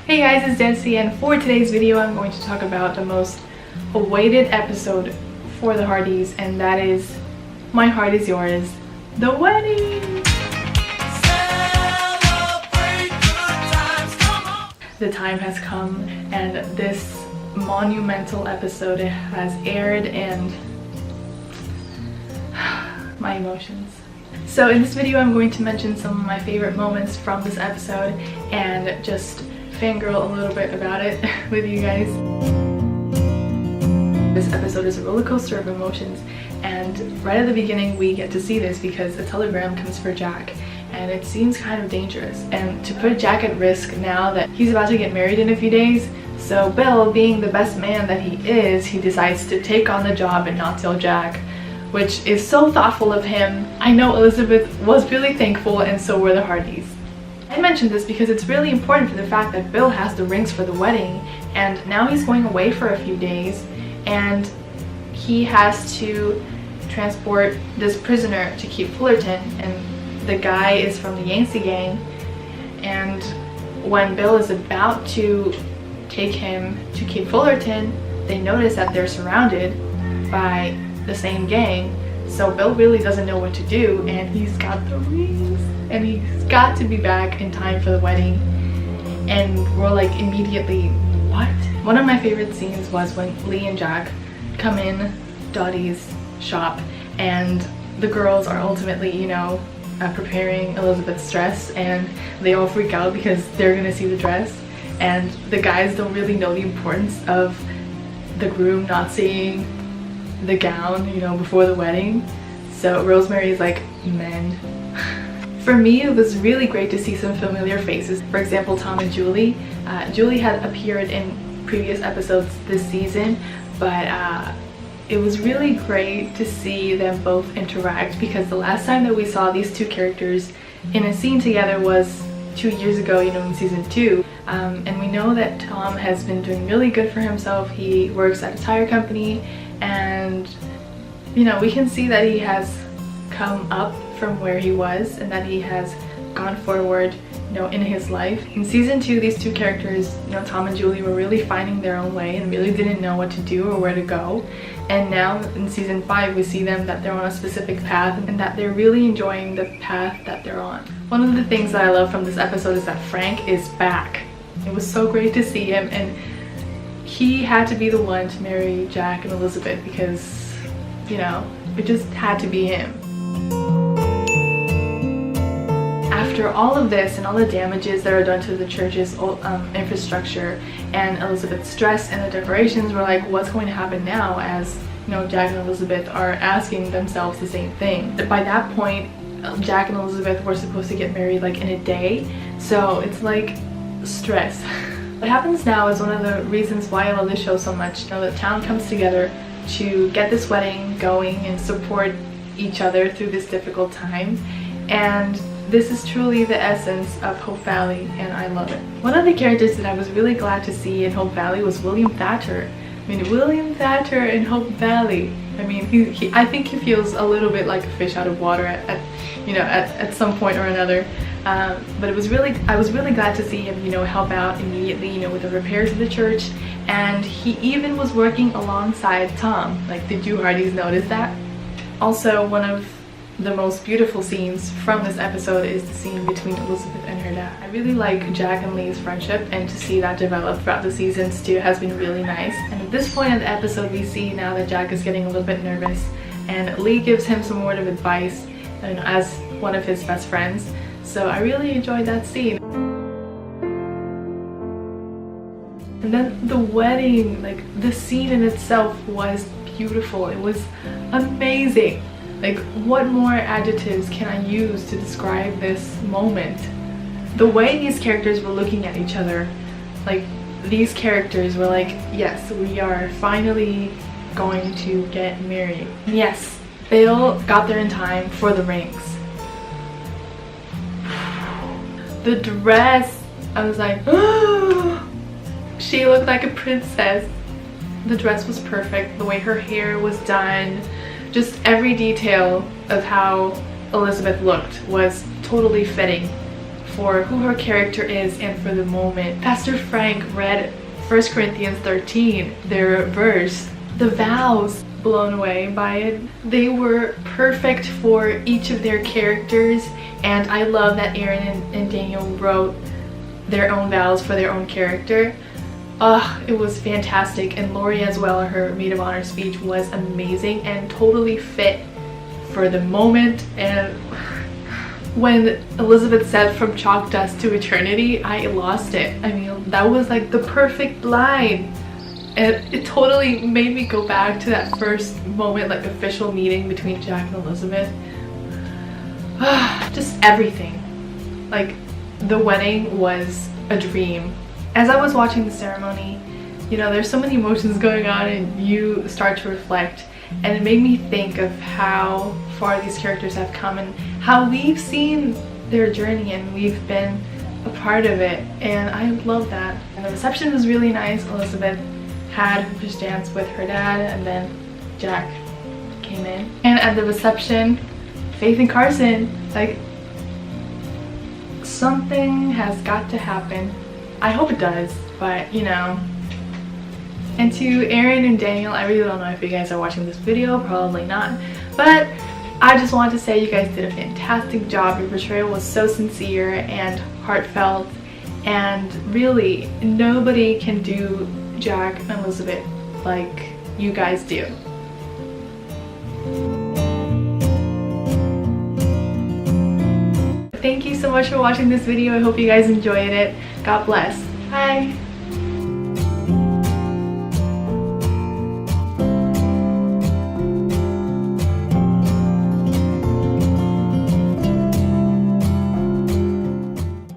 Hey guys, it's Jessie, and for today's video I'm going to talk about the most awaited episode for the Hearties, and that is My Heart Is Yours, the wedding! The time has come and this monumental episode has aired, and my emotions. So in this video I'm going to mention some of my favorite moments from this episode and just fangirl a little bit about it with you guys. This episode is a roller coaster of emotions, and right at the beginning we get to see this because a telegram comes for Jack, and it seems kind of dangerous, and to put Jack at risk now that he's about to get married in a few days. So Bill, being the best man that he is, he decides to take on the job and not tell Jack, which is so thoughtful of him. I know Elizabeth was really thankful, and so were the Hearties. I mentioned this because it's really important for the fact that Bill has the rings for the wedding, and now he's going away for a few days, and he has to transport this prisoner to Cape Fullerton, and the guy is from the Yancey gang, and when Bill is about to take him to Cape Fullerton, they notice that they're surrounded by the same gang. So Bill really doesn't know what to do, and he's got the rings and he's got to be back in time for the wedding, and we're like immediately, what? One of my favorite scenes was when Lee and Jack come in Dottie's shop, and the girls are ultimately, you know, preparing Elizabeth's dress, and they all freak out because they're gonna see the dress, and the guys don't really know the importance of the groom not seeing the gown, you know, before the wedding. So Rosemary is like, men. For me, it was really great to see some familiar faces. For example, Tom and Julie. Julie had appeared in previous episodes this season, but it was really great to see them both interact, because the last time that we saw these two characters in a scene together was 2 years ago, you know, in season 2. And we know that Tom has been doing really good for himself. He works at a tire company, and you know, we can see that he has come up from where he was and that he has gone forward, you know, in his life. In season 2, these two characters, you know, Tom and Julie, were really finding their own way and really didn't know what to do or where to go. And now in season 5 we see them that they're on a specific path and that they're really enjoying the path that they're on. One of the things that I love from this episode is that Frank is back. It was so great to see him, and he had to be the one to marry Jack and Elizabeth because, you know, it just had to be him. After all of this and all the damages that are done to the church's infrastructure and Elizabeth's dress and the decorations, we're like, what's going to happen now? As you know, Jack and Elizabeth are asking themselves the same thing. By that point, Jack and Elizabeth were supposed to get married like in a day, so it's like stress. What happens now is one of the reasons why I love this show so much. You know, the town comes together to get this wedding going and support each other through this difficult time, and this is truly the essence of Hope Valley, and I love it. One of the characters that I was really glad to see in Hope Valley was William Thatcher. I mean, William Thatcher in Hope Valley. I mean, I think he feels a little bit like a fish out of water at some point or another. But I was really glad to see him, you know, help out immediately, you know, with the repairs of the church, and he even was working alongside Tom. Like, did you Hearties notice that? Also, one of the most beautiful scenes from this episode is the scene between Elizabeth and her dad. I really like Jack and Lee's friendship, and to see that develop throughout the seasons too has been really nice. And at this point in the episode, we see now that Jack is getting a little bit nervous, and Lee gives him some word of advice, you know, as one of his best friends. So I really enjoyed that scene. And then the wedding, like the scene in itself was beautiful. It was amazing. Like, what more adjectives can I use to describe this moment? The way these characters were looking at each other, like these characters were like, yes, we are finally going to get married. Yes, Bill got there in time for the rings. The dress, I was like, oh, she looked like a princess. The dress was perfect, the way her hair was done, just every detail of how Elizabeth looked was totally fitting for who her character is and for the moment. Pastor Frank read 1 Corinthians 13, their verse. The vows, blown away by it. They were perfect for each of their characters, and I love that Erin and Daniel wrote their own vows for their own character. It was fantastic, and Lori as well, her maid of honor speech was amazing and totally fit for the moment. And when Elizabeth said from chalk dust to eternity, I lost it. I mean, that was like the perfect line, and it totally made me go back to that first moment, like official meeting between Jack and Elizabeth. Just everything. Like, the wedding was a dream. As I was watching the ceremony, you know, there's so many emotions going on, and you start to reflect, and it made me think of how far these characters have come and how we've seen their journey and we've been a part of it, and I love that. And the reception was really nice. Elizabeth had her fish dance with her dad, and then Jack came in. And at the reception, Faith and Carson, like, something has got to happen. I hope it does, but you know. And to Erin and Daniel, I really don't know if you guys are watching this video, probably not, but I just want to say you guys did a fantastic job. Your portrayal was so sincere and heartfelt, and really nobody can do Jack and Elizabeth like you guys do. Thank you so much for watching this video. I hope you guys enjoyed it. God bless. Bye.